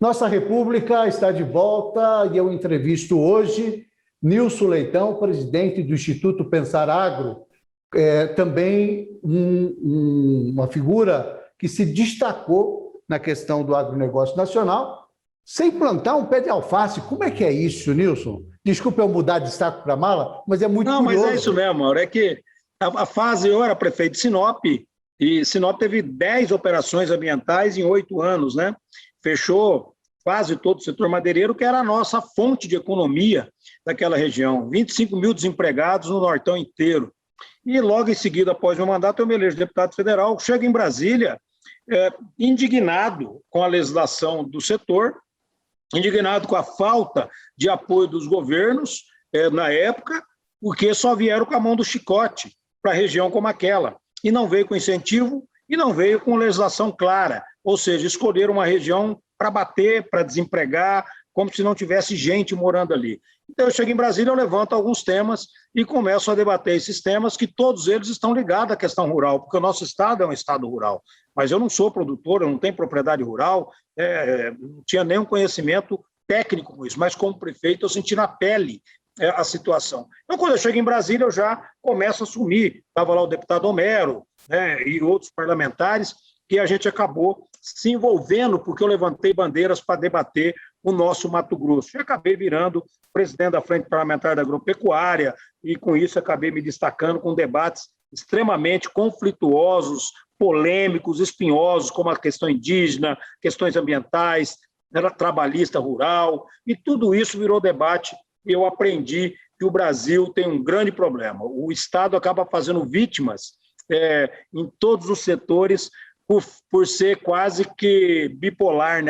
Nossa República está de volta e eu entrevisto hoje Nilson Leitão, presidente do Instituto Pensar Agro, também uma figura que se destacou na questão do agronegócio nacional, sem plantar um pé de alface. Como é que é isso, Nilson? Desculpa eu mudar de saco para mala, mas é muito curioso. Não, mas é isso mesmo, Mauro. É que a fase, eu era prefeito de Sinop, e Sinop teve 10 operações ambientais em 8 anos, né? Fechou quase todo o setor madeireiro, que era a nossa fonte de economia daquela região. 25 mil desempregados no Nortão inteiro. E logo em seguida, após meu mandato, eu me elejo deputado federal, chego em Brasília indignado com a legislação do setor, indignado com a falta de apoio dos governos na época, porque só vieram com a mão do chicote para a região como aquela. E não veio com incentivo e não veio com legislação clara, ou seja, escolheram uma região para bater, para desempregar, como se não tivesse gente morando ali. Então, eu chego em Brasília, eu levanto alguns temas e começo a debater esses temas, que todos eles estão ligados à questão rural, porque o nosso estado é um estado rural, mas eu não sou produtor, eu não tenho propriedade rural, não tinha nenhum conhecimento técnico com isso, mas como prefeito eu senti na pele a situação. Então, quando eu chego em Brasília, eu já começo a assumir. Estava lá o deputado Homero, e outros parlamentares, que a gente acabou se envolvendo, porque eu levantei bandeiras para debater o nosso Mato Grosso. E acabei virando presidente da Frente Parlamentar da Agropecuária, e com isso acabei me destacando com debates extremamente conflituosos, polêmicos, espinhosos, como a questão indígena, questões ambientais, trabalhista rural, e tudo isso virou debate. E eu aprendi que o Brasil tem um grande problema. O Estado acaba fazendo vítimas em todos os setores, por ser quase que bipolar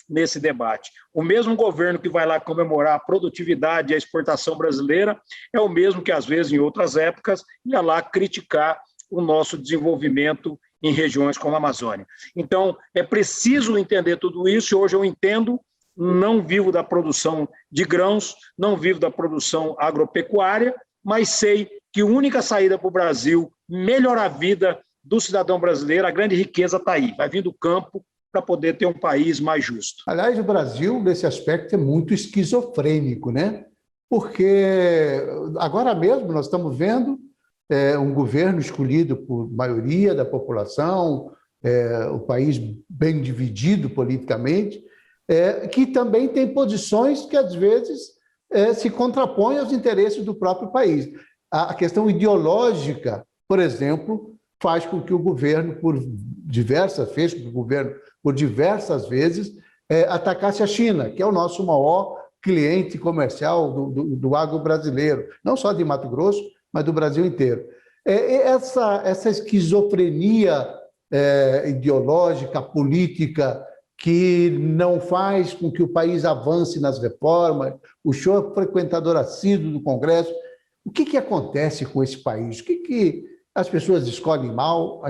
nesse debate. O mesmo governo que vai lá comemorar a produtividade e a exportação brasileira é o mesmo que, às vezes, em outras épocas, ia lá criticar o nosso desenvolvimento em regiões como a Amazônia. Então, é preciso entender tudo isso, e hoje eu entendo. Não vivo da produção de grãos, não vivo da produção agropecuária, mas sei que a única saída para o Brasil melhorar a vida do cidadão brasileiro, a grande riqueza está aí, vai vir do campo para poder ter um país mais justo. Aliás, o Brasil, nesse aspecto, é muito esquizofrênico, né? Porque agora mesmo nós estamos vendo um governo escolhido por maioria da população, o país bem dividido politicamente, que também tem posições que, às vezes, se contrapõem aos interesses do próprio país. A questão ideológica, por exemplo, faz com que o governo, por diversas vezes, atacasse a China, que é o nosso maior cliente comercial do agro brasileiro, não só de Mato Grosso, mas do Brasil inteiro. Essa esquizofrenia ideológica, política, que não faz com que o país avance nas reformas. O senhor é frequentador assíduo do Congresso. O que acontece com esse país? O que as pessoas escolhem mal,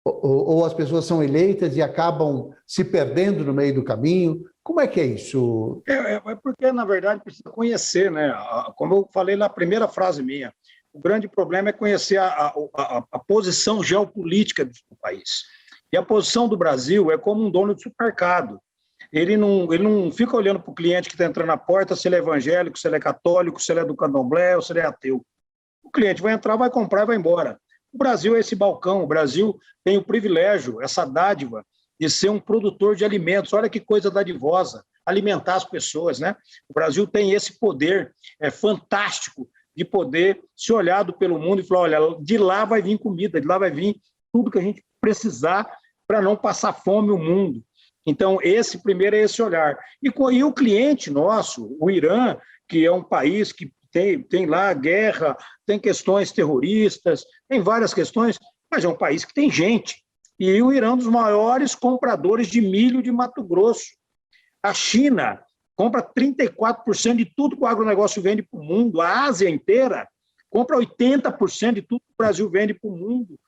ou as pessoas são eleitas e acabam se perdendo no meio do caminho? Como é que é isso? É porque, na verdade, precisa conhecer, né? Como eu falei na primeira frase minha, o grande problema é conhecer a posição geopolítica do país. E a posição do Brasil é como um dono de supermercado. Ele não fica olhando para o cliente que está entrando na porta, se ele é evangélico, se ele é católico, se ele é do candomblé ou se ele é ateu. O cliente vai entrar, vai comprar e vai embora. O Brasil é esse balcão, o Brasil tem o privilégio, essa dádiva de ser um produtor de alimentos. Olha que coisa dadivosa, alimentar as pessoas, né? O Brasil tem esse poder fantástico de poder ser olhado pelo mundo e falar, olha, de lá vai vir comida, de lá vai vir tudo que a gente precisar para não passar fome o mundo. Então, primeiro é esse olhar. E o cliente nosso, o Irã, que é um país que tem lá guerra, tem questões terroristas, tem várias questões, mas é um país que tem gente. E o Irã é um dos maiores compradores de milho de Mato Grosso. A China compra 34% de tudo que o agronegócio vende para o mundo. A Ásia inteira compra 80% de tudo que o Brasil vende para o mundo,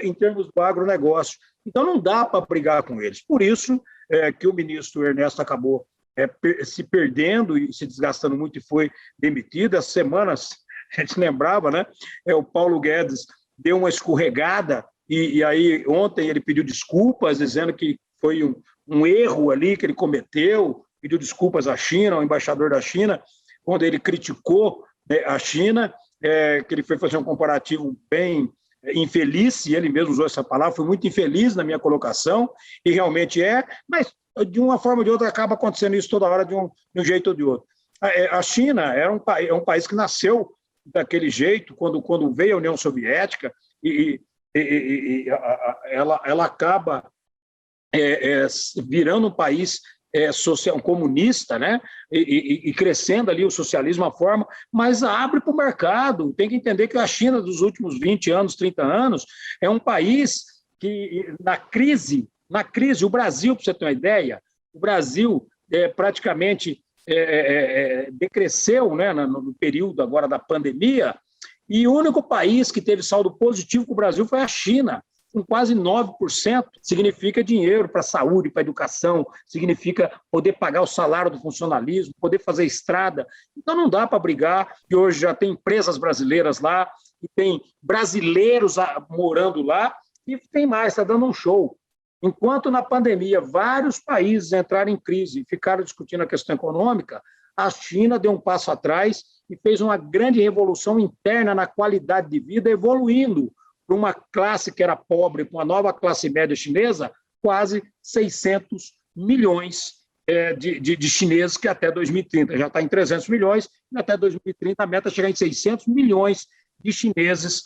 em termos do agronegócio. Então, não dá para brigar com eles. Por isso que o ministro Ernesto acabou se perdendo e se desgastando muito e foi demitido. As semanas, a gente lembrava, né? O Paulo Guedes deu uma escorregada e aí ontem ele pediu desculpas, dizendo que foi um erro ali que ele cometeu, pediu desculpas à China, ao embaixador da China, quando ele criticou, né, a China, que ele foi fazer um comparativo bem infeliz, e ele mesmo usou essa palavra, foi muito infeliz na minha colocação, e realmente mas de uma forma ou de outra acaba acontecendo isso toda hora de um jeito ou de outro. A China é um país que nasceu daquele jeito, quando veio a União Soviética, e ela acaba virando um país social, comunista, né? E crescendo ali o socialismo à forma, mas abre para o mercado. Tem que entender que a China, dos últimos 20 anos, 30 anos, é um país que, na crise, o Brasil, para você ter uma ideia, o Brasil praticamente decresceu, né, no período agora da pandemia, e o único país que teve saldo positivo com o Brasil foi a China, com quase 9%. Significa dinheiro para a saúde, para a educação, significa poder pagar o salário do funcionalismo, poder fazer estrada. Então não dá para brigar, que hoje já tem empresas brasileiras lá, e tem brasileiros morando lá, e tem mais, está dando um show. Enquanto na pandemia vários países entraram em crise e ficaram discutindo a questão econômica, a China deu um passo atrás e fez uma grande revolução interna na qualidade de vida, evoluindo para uma classe que era pobre, para uma nova classe média chinesa, quase 600 milhões de chineses, que até 2030 já está em 300 milhões, e até 2030 a meta é chegar em 600 milhões de chineses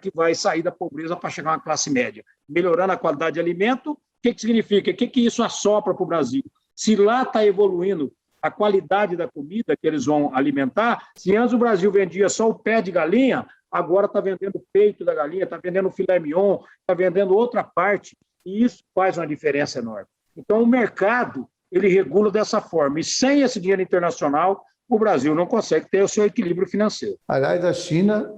que vai sair da pobreza para chegar a uma classe média. Melhorando a qualidade de alimento, o que significa? O que isso assopra para o Brasil? Se lá está evoluindo a qualidade da comida que eles vão alimentar, se antes o Brasil vendia só o pé de galinha, agora está vendendo o peito da galinha, está vendendo o filé mignon, está vendendo outra parte, e isso faz uma diferença enorme. Então, o mercado, ele regula dessa forma, e sem esse dinheiro internacional, o Brasil não consegue ter o seu equilíbrio financeiro. Aliás, a China,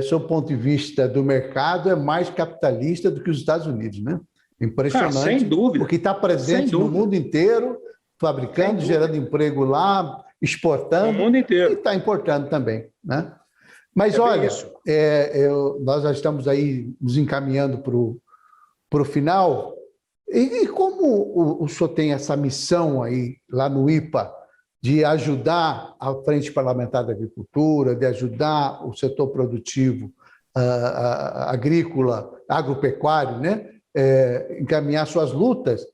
sob o ponto de vista do mercado, é mais capitalista do que os Estados Unidos, né? Impressionante. Sem dúvida. Porque está presente no mundo inteiro, fabricando, gerando emprego lá, exportando. No mundo inteiro. E está importando também, né? Mas olha, nós já estamos aí nos encaminhando para o final. E como o senhor tem essa missão aí, lá no IPA, de ajudar a Frente Parlamentar da Agricultura, de ajudar o setor produtivo agrícola, agropecuário, né? Encaminhar suas lutas,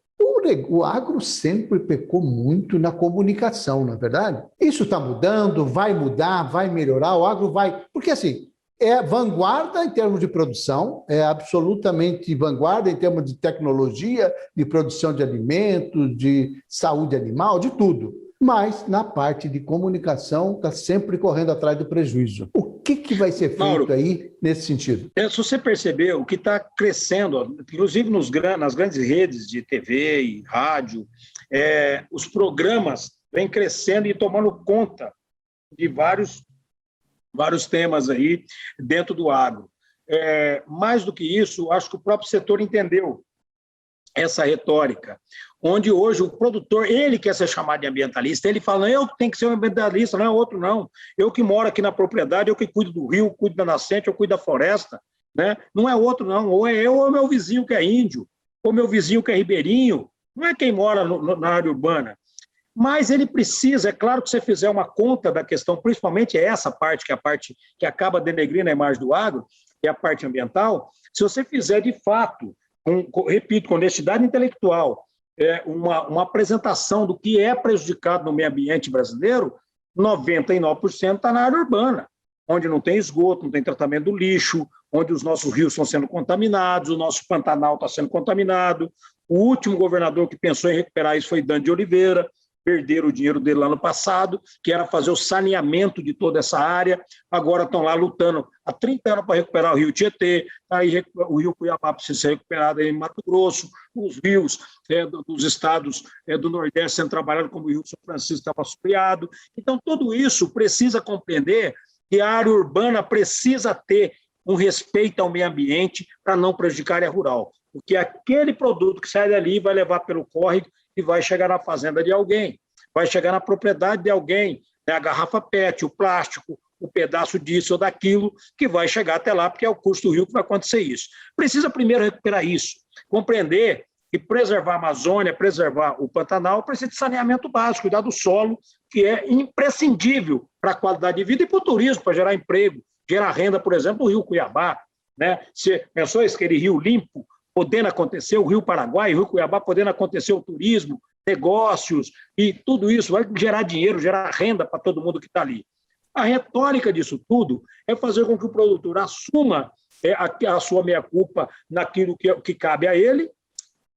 o agro sempre pecou muito na comunicação, não é verdade? Isso está mudando, vai mudar, vai melhorar, o agro vai... Porque, assim, é vanguarda em termos de produção, é absolutamente vanguarda em termos de tecnologia, de produção de alimentos, de saúde animal, de tudo. Mas, na parte de comunicação, está sempre correndo atrás do prejuízo. O que vai ser feito, Mauro, aí nesse sentido? Se você perceber, o que está crescendo, inclusive nas grandes redes de TV e rádio, os programas vêm crescendo e tomando conta de vários temas aí dentro do agro. Mais do que isso, acho que o próprio setor entendeu essa retórica, onde hoje o produtor, ele quer ser chamado de ambientalista, ele fala, eu tenho que ser um ambientalista, não é outro não, eu que moro aqui na propriedade, eu que cuido do rio, cuido da nascente, eu cuido da floresta, né? Não é outro não, ou é eu ou é meu vizinho que é índio, ou meu vizinho que é ribeirinho, não é quem mora na área urbana. Mas ele precisa, é claro que se você fizer uma conta da questão, principalmente essa parte, que é a parte que acaba denegrindo a imagem do agro, que é a parte ambiental, se você fizer de fato, repito, com honestidade intelectual, uma apresentação do que é prejudicado no meio ambiente brasileiro, 99% está na área urbana, onde não tem esgoto, não tem tratamento do lixo, onde os nossos rios estão sendo contaminados, o nosso Pantanal está sendo contaminado. O último governador que pensou em recuperar isso foi Dante de Oliveira, perderam o dinheiro dele lá no passado, que era fazer o saneamento de toda essa área, agora estão lá lutando há 30 anos para recuperar o rio Tietê, aí o rio Cuiabá precisa ser recuperado em Mato Grosso, os rios dos estados do Nordeste sendo trabalhados, como o rio São Francisco estava assoreado. Então, tudo isso precisa compreender que a área urbana precisa ter um respeito ao meio ambiente para não prejudicar a área rural, porque aquele produto que sai dali vai levar pelo córrego e vai chegar na fazenda de alguém, vai chegar na propriedade de alguém, né? A garrafa PET, o plástico, o pedaço disso ou daquilo, que vai chegar até lá, porque é o custo do rio que vai acontecer isso. Precisa primeiro recuperar isso, compreender e preservar a Amazônia, preservar o Pantanal, precisa de saneamento básico, cuidar do solo, que é imprescindível para a qualidade de vida e para o turismo, para gerar emprego, gerar renda, por exemplo, o Rio Cuiabá, né? Você pensou aquele rio limpo, podendo acontecer, o Rio Paraguai, o Rio Cuiabá, podendo acontecer o turismo, negócios, e tudo isso vai gerar dinheiro, gerar renda para todo mundo que está ali. A retórica disso tudo é fazer com que o produtor assuma a sua meia-culpa naquilo que cabe a ele,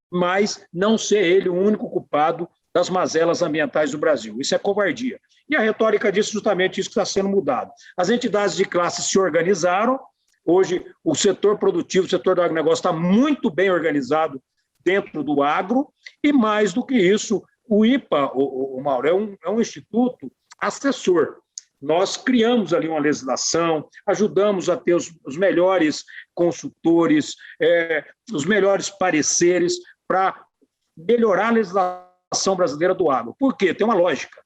mas não ser ele o único culpado das mazelas ambientais do Brasil. Isso é covardia. E a retórica disso é justamente isso que está sendo mudado. As entidades de classe se organizaram. Hoje, o setor produtivo, o setor do agronegócio está muito bem organizado dentro do agro, e mais do que isso, o IPA, o Mauro, é um instituto assessor. Nós criamos ali uma legislação, ajudamos a ter os melhores consultores, os melhores pareceres para melhorar a legislação brasileira do agro. Por quê? Tem uma lógica.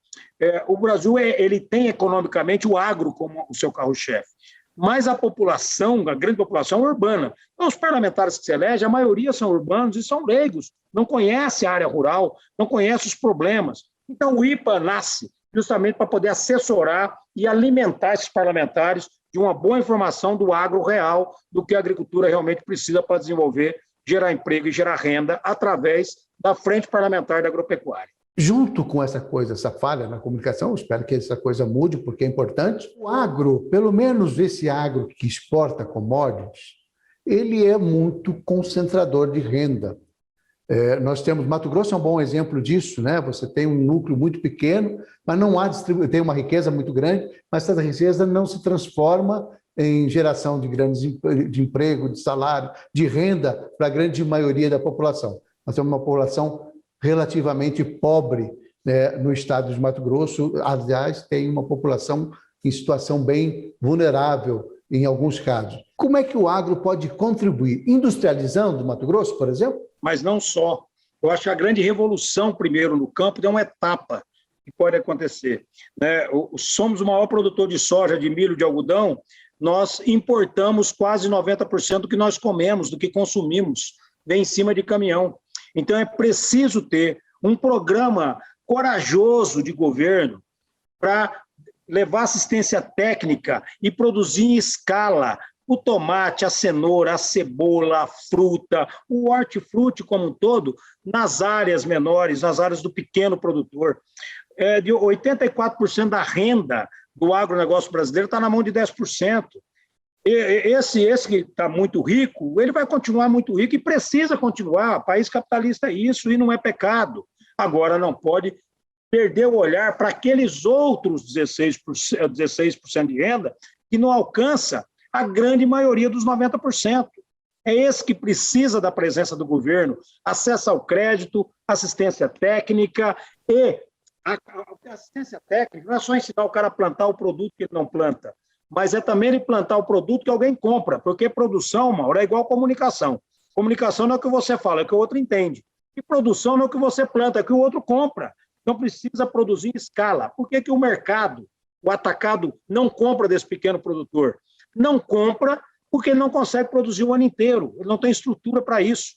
O Brasil ele tem economicamente o agro como o seu carro-chefe, mas a população, a grande população é urbana. Então, os parlamentares que se elegem, a maioria são urbanos e são leigos, não conhecem a área rural, não conhecem os problemas. Então, o IPA nasce justamente para poder assessorar e alimentar esses parlamentares de uma boa informação do agro real, do que a agricultura realmente precisa para desenvolver, gerar emprego e gerar renda através da Frente Parlamentar da Agropecuária. Junto com essa coisa, essa falha na comunicação, espero que essa coisa mude, porque é importante, o agro, pelo menos esse agro que exporta commodities, ele é muito concentrador de renda. Nós temos, Mato Grosso é um bom exemplo disso, né? Você tem um núcleo muito pequeno, mas não há tem uma riqueza muito grande, mas essa riqueza não se transforma em geração de grandes de emprego, de salário, de renda para a grande maioria da população. Nós temos uma população relativamente pobre, né, no estado de Mato Grosso. Aliás, tem uma população em situação bem vulnerável em alguns casos. Como é que o agro pode contribuir? Industrializando o Mato Grosso, por exemplo? Mas não só. Eu acho que a grande revolução, primeiro, no campo, é uma etapa que pode acontecer, né? Somos o maior produtor de soja, de milho, de algodão. Nós importamos quase 90% do que nós comemos, do que consumimos, vem em cima de caminhão. Então, é preciso ter um programa corajoso de governo para levar assistência técnica e produzir em escala o tomate, a cenoura, a cebola, a fruta, o hortifruti como um todo, nas áreas menores, nas áreas do pequeno produtor. De 84% da renda do agronegócio brasileiro está na mão de 10%. Esse que está muito rico, ele vai continuar muito rico e precisa continuar. O país capitalista é isso e não é pecado. Agora, não pode perder o olhar para aqueles outros 16% de renda que não alcança a grande maioria dos 90%. É esse que precisa da presença do governo, acesso ao crédito, assistência técnica e a assistência técnica não é só ensinar o cara a plantar o produto que ele não planta, mas é também ele plantar o produto que alguém compra, porque produção, Mauro, é igual comunicação. Comunicação não é o que você fala, é o que o outro entende. E produção não é o que você planta, é o que o outro compra. Então precisa produzir em escala. Por que o mercado, o atacado, não compra desse pequeno produtor? Não compra porque ele não consegue produzir o ano inteiro, ele não tem estrutura para isso.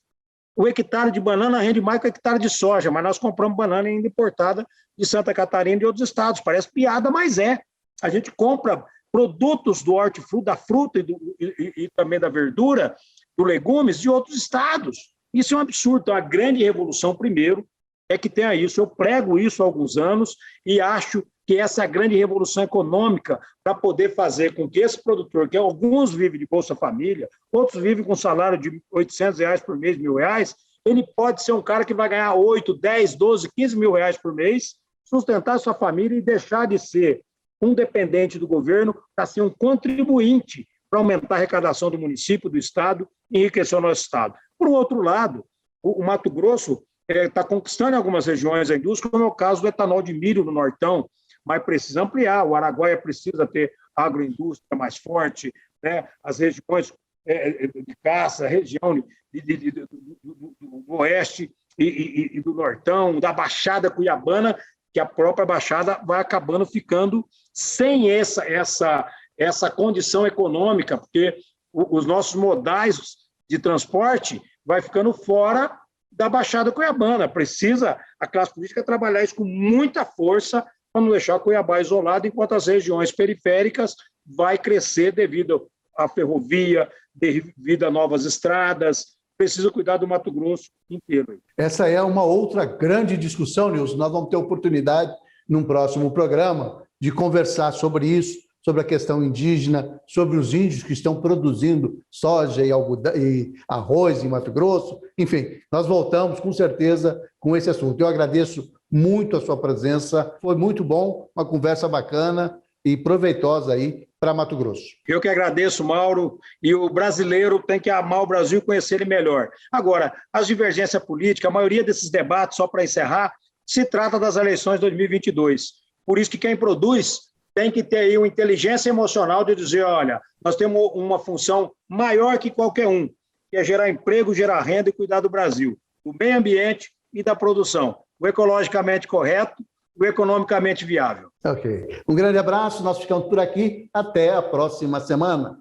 O hectare de banana rende mais que o hectare de soja, mas nós compramos banana ainda importada de Santa Catarina e de outros estados. Parece piada, mas é. A gente compra produtos do hortifruti, da fruta e também da verdura, do legumes, de outros estados. Isso é um absurdo. Então, a grande revolução, primeiro, é que tenha isso. Eu prego isso há alguns anos e acho que essa é a grande revolução econômica para poder fazer com que esse produtor, que alguns vivem de Bolsa Família, outros vivem com salário de R$800 por mês, R$1.000, ele pode ser um cara que vai ganhar 8, 10, 12, 15 mil reais por mês, sustentar sua família e deixar de ser um dependente do governo para ser um contribuinte para aumentar a arrecadação do município, do estado e enriquecer o nosso estado. Por outro lado, o Mato Grosso está conquistando em algumas regiões a indústria, como é o caso do etanol de milho no Nortão, mas precisa ampliar. O Araguaia precisa ter agroindústria mais forte, né? As regiões de caça, região do Oeste e do Nortão, da Baixada Cuiabana, que a própria Baixada vai acabando ficando sem essa condição econômica, porque os nossos modais de transporte vai ficando fora da Baixada Cuiabana. Precisa a classe política trabalhar isso com muita força para não deixar Cuiabá isolado, enquanto as regiões periféricas vai crescer devido à ferrovia, devido a novas estradas. Precisa cuidar do Mato Grosso inteiro. Essa é uma outra grande discussão, Nilson. Nós vamos ter oportunidade, num próximo programa, de conversar sobre isso, sobre a questão indígena, sobre os índios que estão produzindo soja e arroz em Mato Grosso. Enfim, nós voltamos com certeza com esse assunto. Eu agradeço muito a sua presença. Foi muito bom, uma conversa bacana e proveitosa aí para Mato Grosso. Eu que agradeço, Mauro, e o brasileiro tem que amar o Brasil e conhecer ele melhor. Agora, as divergências políticas, a maioria desses debates, só para encerrar, se trata das eleições de 2022. Por isso que quem produz tem que ter aí uma inteligência emocional de dizer, olha, nós temos uma função maior que qualquer um, que é gerar emprego, gerar renda e cuidar do Brasil, do meio ambiente e da produção, o ecologicamente correto, o economicamente viável. Ok. Um grande abraço, nós ficamos por aqui. Até a próxima semana.